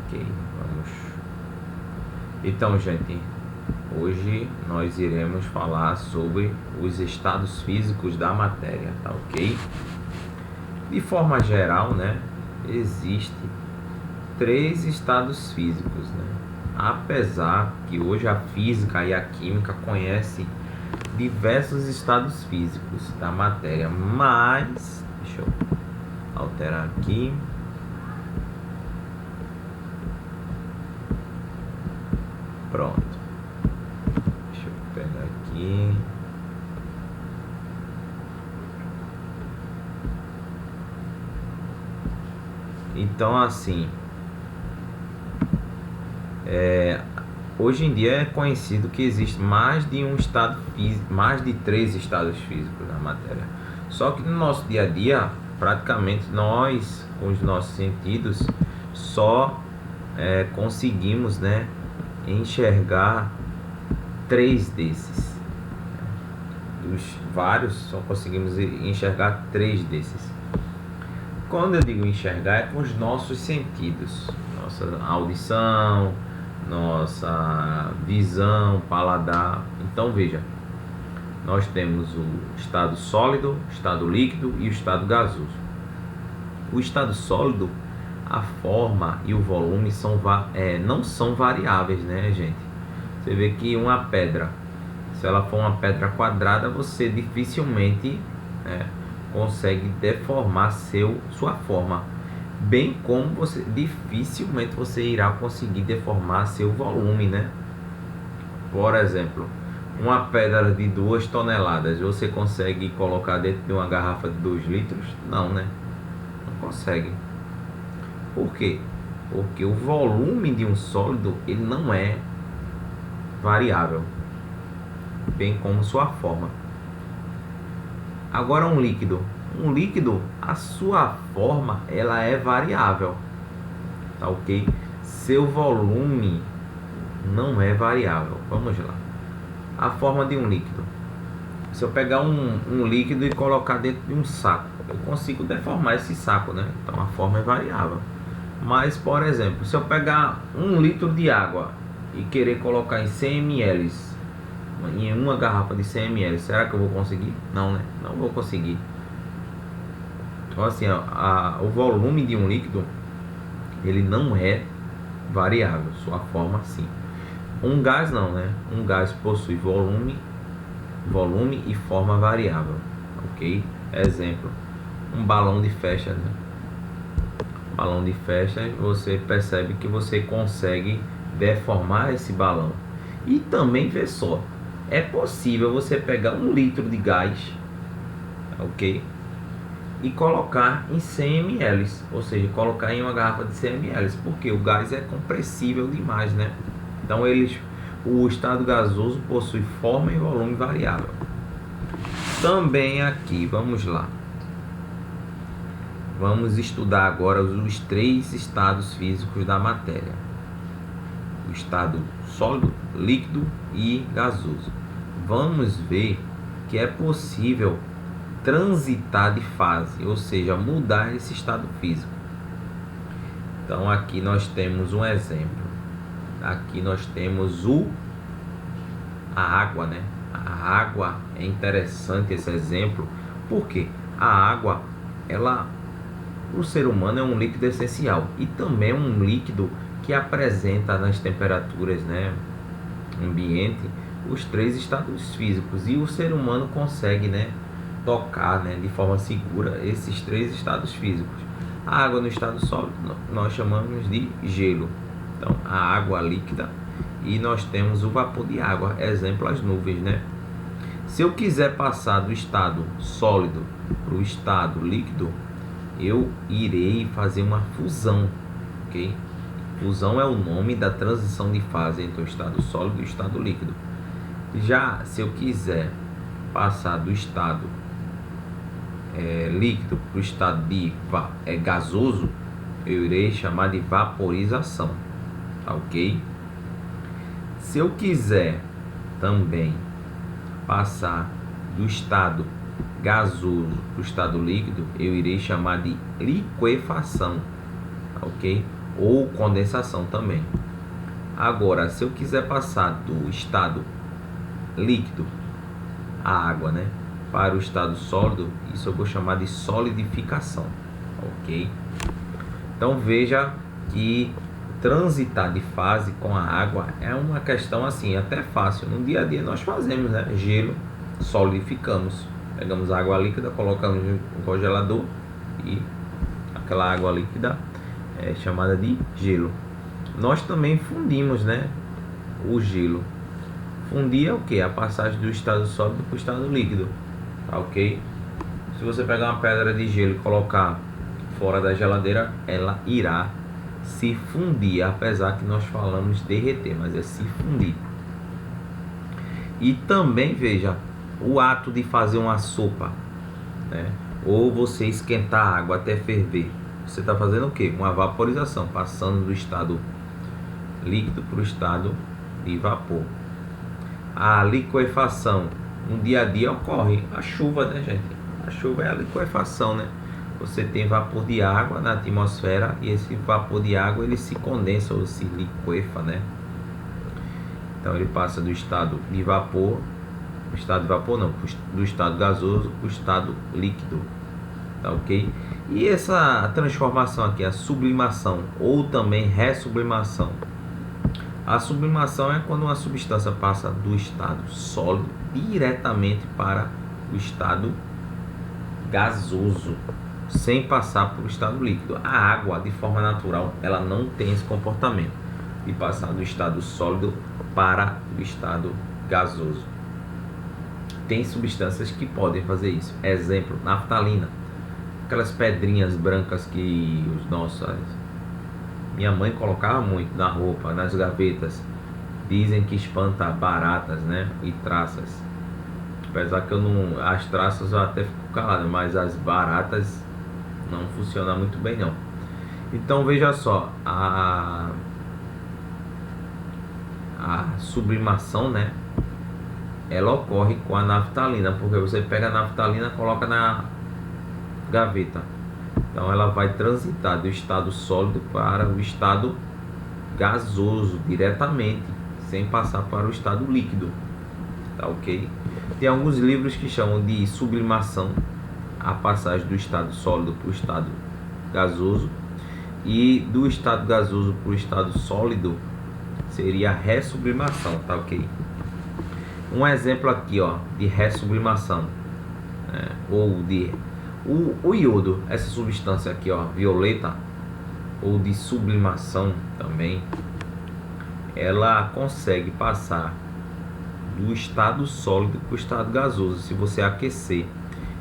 Ok, vamos. Então, gente, hoje nós iremos falar sobre os estados físicos da matéria, tá ok? De forma geral, né, existe 3 estados físicos, né? Apesar que hoje a física e a química conhecem diversos estados físicos da matéria, mas deixa eu alterar aqui. Pronto. Deixa eu pegar aqui. Então, assim, hoje em dia é conhecido que existe mais de um estado físico, mais de 3 estados físicos da matéria. Só que no nosso dia a dia, praticamente nós, com os nossos sentidos, só conseguimos, né, enxergar 3 desses. Dos vários, só conseguimos enxergar 3 desses. Quando eu digo enxergar, é com os nossos sentidos, nossa audição, nossa visão, paladar. Então veja, nós temos o estado sólido, o estado líquido e o estado gasoso. O estado sólido, a forma e o volume não são variáveis, né, gente? Você vê que uma pedra, se ela for uma pedra quadrada, você dificilmente consegue deformar sua forma, bem como dificilmente você irá conseguir deformar seu volume, né? Por exemplo, uma pedra de 2 toneladas, você consegue colocar dentro de uma garrafa de 2 litros? Não, né? Não consegue. Por quê? Porque o volume de um sólido, ele não é variável, bem como sua forma. Agora um líquido, a sua forma ela é variável, tá ok? Seu volume não é variável. Vamos lá. A forma de um líquido. Se eu pegar um líquido e colocar dentro de um saco, eu consigo deformar esse saco, né? Então a forma é variável. Mas, por exemplo, se eu pegar 1 litro de água e querer colocar em 100 ml, em uma garrafa de 100 ml, será que eu vou conseguir? Não, né? Não vou conseguir. Então, assim, o volume de um líquido, ele não é variável, sua forma sim. Um gás não, né? Um gás possui volume e forma variável, ok? Exemplo, um balão de festa, né? Balão de festa, você percebe que você consegue deformar esse balão. E também, vê só, é possível você pegar 1 litro de gás, ok? E colocar em 100 ml, ou seja, colocar em uma garrafa de 100 ml, porque o gás é compressível demais, né? Então o estado gasoso possui forma e volume variável. Também aqui, vamos lá. Vamos estudar agora os 3 estados físicos da matéria: o estado sólido, líquido e gasoso. Vamos ver que é possível transitar de fase, ou seja, mudar esse estado físico. Então aqui nós temos um exemplo. Aqui nós temos a água, né? A água é interessante esse exemplo, porque a água, o ser humano é um líquido essencial e também um líquido que apresenta nas temperaturas, né, ambiente, os 3 estados físicos, e o ser humano consegue, né, tocar, né, de forma segura esses 3 estados físicos. A água no estado sólido nós chamamos de gelo, então a água líquida, e nós temos o vapor de água, exemplo as nuvens, né? Se eu quiser passar do estado sólido para o estado líquido, eu irei fazer uma fusão, ok? Fusão é o nome da transição de fase entre o estado sólido e o estado líquido. Já se eu quiser passar do estado líquido para o estado de gasoso, eu irei chamar de vaporização, tá ok? Se eu quiser também passar do estado gasoso para o estado líquido, eu irei chamar de liquefação, tá ok? ou condensação também. Agora, se eu quiser passar do estado líquido, a água, né, para o estado sólido, isso eu vou chamar de solidificação, ok? Então veja que transitar de fase com a água é uma questão assim, até fácil. No dia a dia nós fazemos, né? Gelo, solidificamos. Pegamos água líquida, colocamos no congelador e aquela água líquida é chamada de gelo. Nós também fundimos, né, o gelo. Fundir é o que? A passagem do estado sólido para o estado líquido, tá ok? Se você pegar uma pedra de gelo e colocar fora da geladeira, ela irá se fundir, apesar que nós falamos derreter, mas é se fundir. E também veja o ato de fazer uma sopa, né? Ou você esquentar a água até ferver. Você está fazendo o que? Uma vaporização, passando do estado líquido para o estado de vapor. A liquefação no dia a dia ocorre. A chuva, né, gente? A chuva é a liquefação, né? Você tem vapor de água na atmosfera e esse vapor de água ele se condensa ou se liquefa, né? Então ele passa do estado de vapor, do estado gasoso para o estado líquido, tá ok? E essa transformação aqui, a sublimação ou também ressublimação. A sublimação é quando uma substância passa do estado sólido diretamente para o estado gasoso, sem passar por estado líquido. A água, de forma natural, ela não tem esse comportamento de passar do estado sólido para o estado gasoso. Tem substâncias que podem fazer isso. Exemplo, naftalina. Aquelas pedrinhas brancas que minha mãe colocava muito na roupa, nas gavetas. Dizem que espanta baratas, né? E traças. Apesar que as traças eu até fico calado, mas as baratas não funcionam muito bem não. Então veja só, a sublimação, né, ela ocorre com a naftalina, porque você pega a naftalina e coloca na gaveta. Então ela vai transitar do estado sólido para o estado gasoso diretamente, sem passar para o estado líquido, tá ok? Tem alguns livros que chamam de sublimação, a passagem do estado sólido para o estado gasoso, e do estado gasoso para o estado sólido seria a ressublimação, tá ok? Um exemplo aqui, ó, de ressublimação, né? Ou de o iodo, essa substância aqui, ó, violeta, ou de sublimação também, ela consegue passar do estado sólido para o estado gasoso se você aquecer.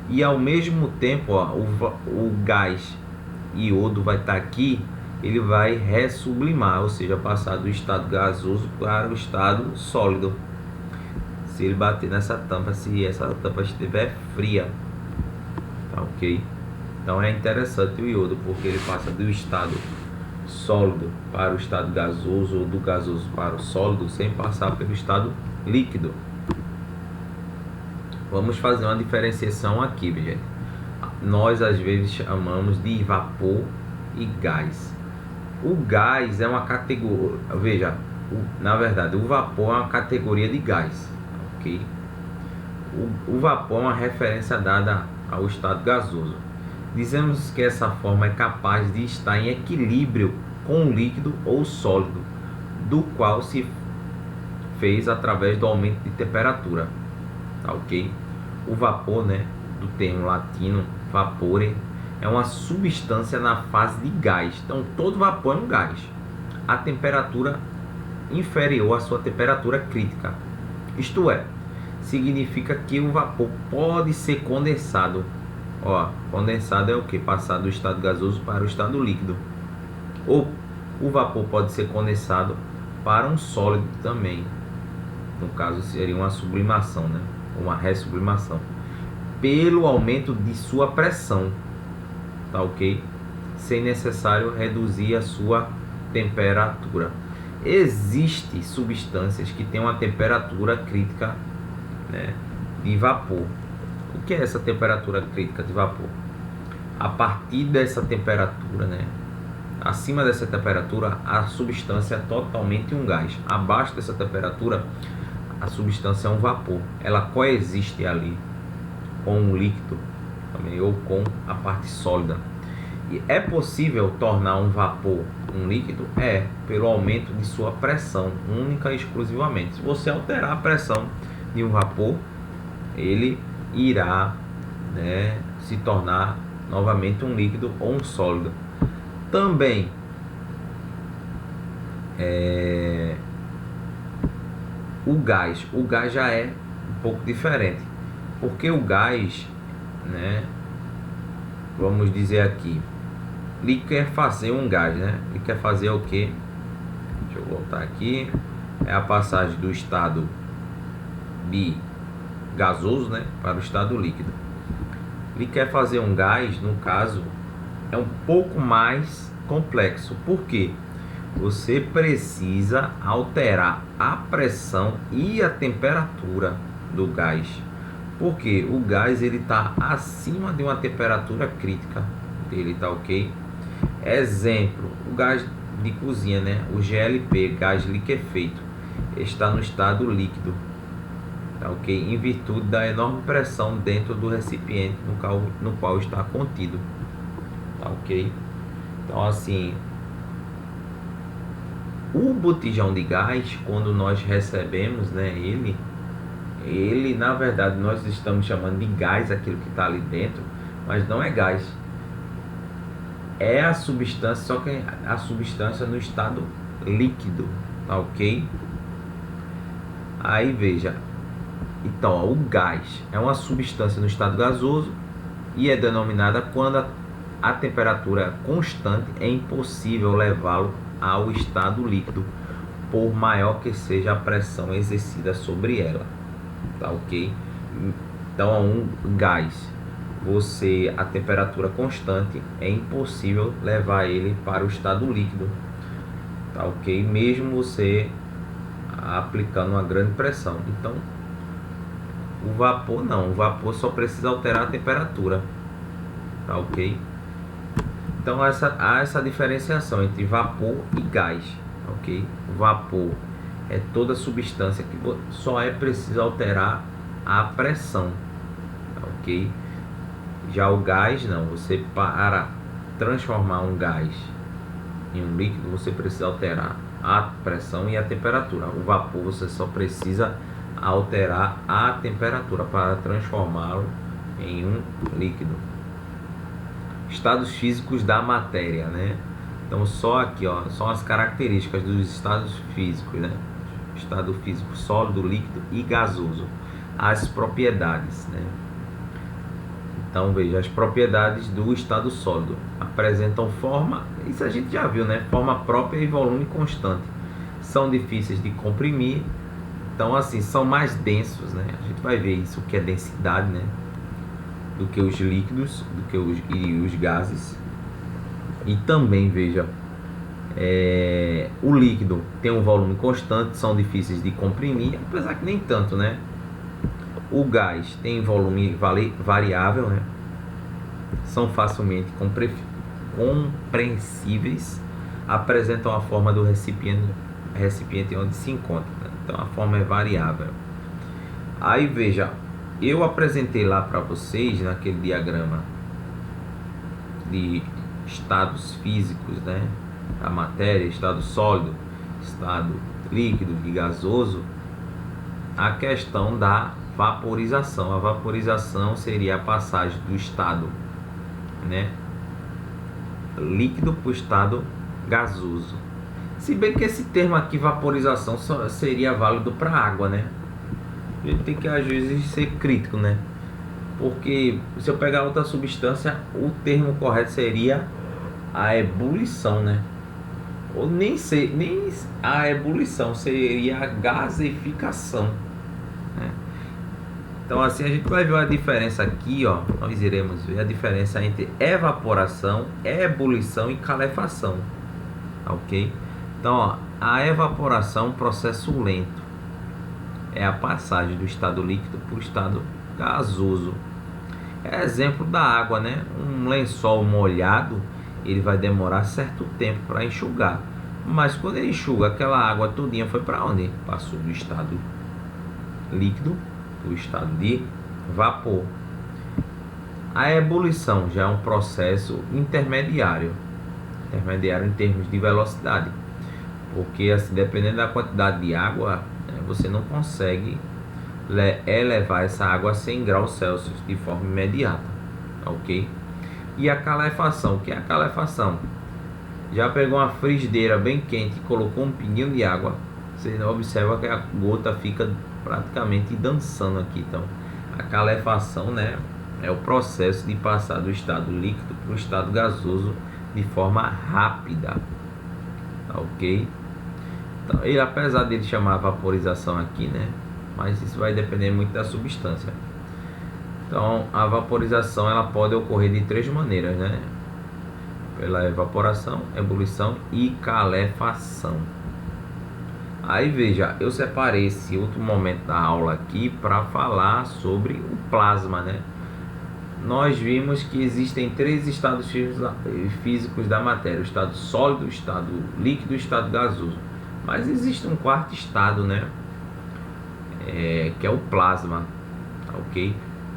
E ao mesmo tempo, ó, o gás iodo vai estar aqui, ele vai ressublimar, ou seja, passar do estado gasoso para o estado sólido. Se ele bater nessa tampa, se essa tampa estiver fria, tá ok? Então é interessante o iodo, porque ele passa do estado sólido para o estado gasoso, ou do gasoso para o sólido, sem passar pelo estado líquido. Vamos fazer uma diferenciação aqui, gente. Nós às vezes chamamos de vapor e gás. O gás é uma categoria, veja, na verdade o vapor é uma categoria de gás, ok? O vapor é uma referência dada ao estado gasoso. Dizemos que essa forma é capaz de estar em equilíbrio com o líquido ou sólido, do qual se fez através do aumento de temperatura, tá ok? O vapor, né, do termo latino vapore, é uma substância na fase de gás. Então todo vapor é um gás a temperatura inferior à sua temperatura crítica. Isto é, significa que o vapor pode ser condensado. Ó, condensado é o que? Passar do estado gasoso para o estado líquido. Ou o vapor pode ser condensado para um sólido também. No caso seria uma sublimação, né? Uma ressublimação. Pelo aumento de sua pressão, tá ok? Sem necessário reduzir a sua temperatura. Existem substâncias que têm uma temperatura crítica, né, de vapor. O que é essa temperatura crítica de vapor? A partir dessa temperatura, né, Acima dessa temperatura, a substância é totalmente um gás. Abaixo dessa temperatura, a substância é um vapor. Ela coexiste ali com o líquido também, ou com a parte sólida. E é possível tornar um vapor um líquido? É, pelo aumento de sua pressão, única e exclusivamente. Se você alterar a pressão de um vapor, ele irá, né, se tornar novamente um líquido ou um sólido. Também o gás já é um pouco diferente, porque o gás, né, vamos dizer aqui, ele quer fazer um gás, né? Ele quer fazer o que? Deixa eu voltar aqui. É a passagem do estado de gasoso, né, para o estado líquido. Ele quer fazer um gás, no caso, é um pouco mais complexo. Por quê? Você precisa alterar a pressão e a temperatura do gás. Porque o gás ele está acima de uma temperatura crítica dele, tá ok? Exemplo, o gás de cozinha, né? O GLP, gás liquefeito, está no estado líquido, tá ok? Em virtude da enorme pressão dentro do recipiente no qual está contido, tá ok? Então, assim, o botijão de gás, quando nós recebemos, né, ele na verdade nós estamos chamando de gás aquilo que está ali dentro, mas não é gás, é a substância, só que a substância no estado líquido, tá ok? Aí veja, então ó, o gás é uma substância no estado gasoso e é denominada quando a temperatura é constante, é impossível levá-lo ao estado líquido, por maior que seja a pressão exercida sobre ela, tá ok? Então um gás, a temperatura constante, é impossível levar ele para o estado líquido, tá ok? Mesmo você aplicando uma grande pressão. Então o vapor não, o vapor só precisa alterar a temperatura, tá ok? Então há essa diferenciação entre vapor e gás, ok? O vapor é toda substância que só é preciso alterar a pressão, ok? Já o gás não, você para transformar um gás em um líquido, você precisa alterar a pressão e a temperatura. O vapor você só precisa alterar a temperatura para transformá-lo em um líquido. Estados físicos da matéria, né? Então só aqui, ó, são as características dos estados físicos, né? Estado físico sólido, líquido e gasoso. As propriedades, né? Então veja, as propriedades do estado sólido apresentam forma, isso a gente já viu, né? Forma própria e volume constante. São difíceis de comprimir, então assim, são mais densos, né? A gente vai ver isso, o que é densidade, né? Do que os líquidos, e os gases. E também veja, o líquido tem um volume constante, são difíceis de comprimir, apesar que nem tanto, né? O gás tem volume variável, né? São facilmente compreensíveis, apresentam a forma do recipiente onde se encontra, né? Então a forma é variável. Aí veja, eu apresentei lá para vocês naquele diagrama de estados físicos, né? A matéria, estado sólido, estado líquido e gasoso, a questão da vaporização. A vaporização seria a passagem do estado, né, líquido para o estado gasoso. Se bem que esse termo aqui, vaporização, só seria válido para água, né? A gente tem que às vezes ser crítico, né? Porque se eu pegar outra substância, o termo correto seria a ebulição, né? Ou nem a ebulição, seria a gaseificação, né? Então assim a gente vai ver a diferença aqui, ó. Nós iremos ver a diferença entre evaporação, ebulição e calefação, ok? Então ó, a evaporação é um processo lento, é a passagem do estado líquido para o estado gasoso. É exemplo da água, né? Um lençol molhado, ele vai demorar certo tempo para enxugar. Mas quando ele enxuga, aquela água todinha foi para onde? Passou do estado líquido para o estado de vapor. A ebulição já é um processo intermediário em termos de velocidade, porque assim, dependendo da quantidade de água, né, você não consegue elevar essa água a 100 graus Celsius de forma imediata, ok? E a calefação, o que é a calefação? Já pegou uma frigideira bem quente e colocou um pinguinho de água, você observa que a gota fica praticamente dançando aqui. Então a calefação, né, é o processo de passar do estado líquido para o estado gasoso de forma rápida, tá ok? Então, ele, apesar dele chamar vaporização aqui, né, mas isso vai depender muito da substância. Então a vaporização ela pode ocorrer de três maneiras, né? Pela evaporação, ebulição e calefação. Aí veja, eu separei esse outro momento da aula aqui para falar sobre o plasma, né? Nós vimos que existem três estados físicos da matéria: o estado sólido, o estado líquido e o estado gasoso. Mas existe um quarto estado, né? Que é o plasma, ok?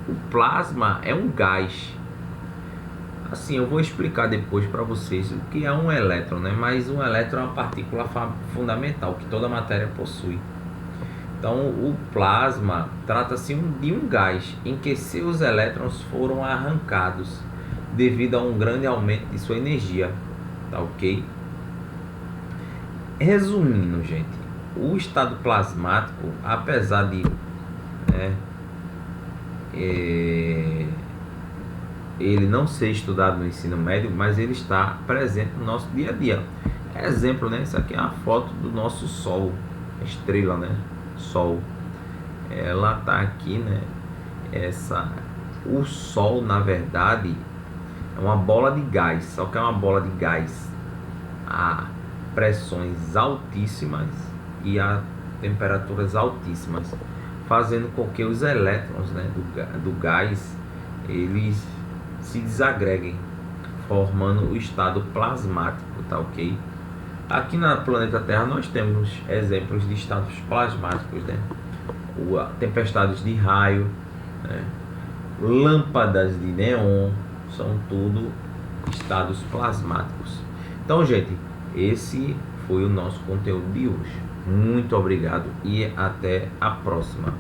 O plasma é um gás. Assim, eu vou explicar depois para vocês o que é um elétron, né? Mas um elétron é uma partícula fundamental que toda matéria possui. Então, o plasma trata-se de um gás em que seus elétrons foram arrancados devido a um grande aumento de sua energia, tá ok? Resumindo, gente, o estado plasmático, apesar de, né, ele não ser estudado no ensino médio, mas ele está presente no nosso dia a dia. Exemplo, né? Isso aqui é uma foto do nosso Sol, estrela, né? Sol. Ela está aqui, né? O Sol, na verdade, é uma bola de gás, só que é uma bola de gás a pressões altíssimas e a temperaturas altíssimas, fazendo com que os elétrons, né, do gás eles se desagreguem, formando o estado plasmático, tá ok? Aqui no planeta Terra nós temos exemplos de estados plasmáticos, né? Tempestades de raio, né? Lâmpadas de neon, são tudo estados plasmáticos. Então, gente, esse foi o nosso conteúdo de hoje. Muito obrigado e até a próxima.